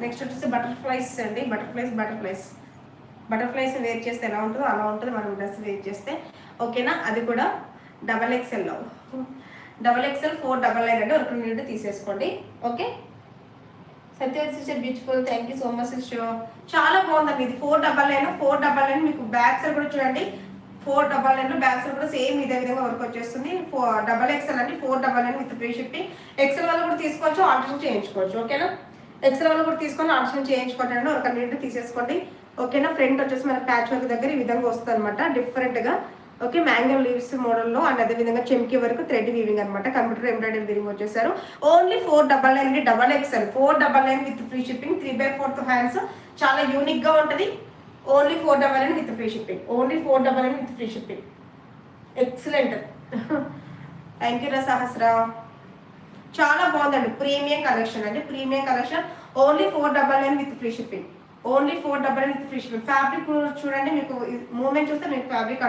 Next వచ్చేసి butterflies అండి. Butterflies wear చేస్తే ఎలా ఉంటుందో అలా ఉంటుంది మనం డ్రెస్ వేర్ చేస్తే. ఓకేనా, అది కూడా XXL 499 అంటే ఒక నుండి తీసేసుకోండి. Okay, Satyavathi sister beautiful, thank you so much sister. చాలా బాగుందండి ఇది. 499 మీకు బ్యాక్ సైడ్ కూడా చూడండి. 499 బ్యాక్ సైడ్ కూడా సేమ్ ఇదే విధంగా వర్క్ వచ్చేస్తుంది. XXL అండి 499 విత్ ఫ్రీ షిప్పింగ్. ఎక్సెల్ వాళ్ళు కూడా తీసుకోవచ్చు, ఆల్టరేషన్ చేయించుకోవచ్చు. ఓకేనా, ఎక్సెల్ వాళ్ళు కూడా తీసుకొని ఆల్టరేషన్ చేయించుకోండి. ఒక నుండి తీసేసుకోండి. ఓకేనా, ఫ్రంట్ వచ్చేసి మన ప్యాచ్ వర్క్ దగ్గర ఈ విధంగా వస్తుంది అనమాట డిఫరెంట్గా. ఓకే, మ్యాంగో లీవ్స్ మోడల్లో అండ్ అదే విధంగా చెమ్కి వరకు థ్రెడ్ వీవింగ్ అనమాట. కంప్యూటర్ ఎంబ్రాయిడరీ వీవింగ్ వచ్చేసారు. Only 499 XXL 499 with free shipping. 3/4 hands, చాలా యూనిక్ గా ఉంటుంది. Only 499 with free shipping. Excellent. Thank you రా సహస్ర. చాలా బాగుందండి, ప్రీమియం కలెక్షన్ అండి. Only 499 with free shipping. Fabric చూడండి, మీకు మూమెంట్ చూస్తే మీకు ఫ్యాబ్రిక్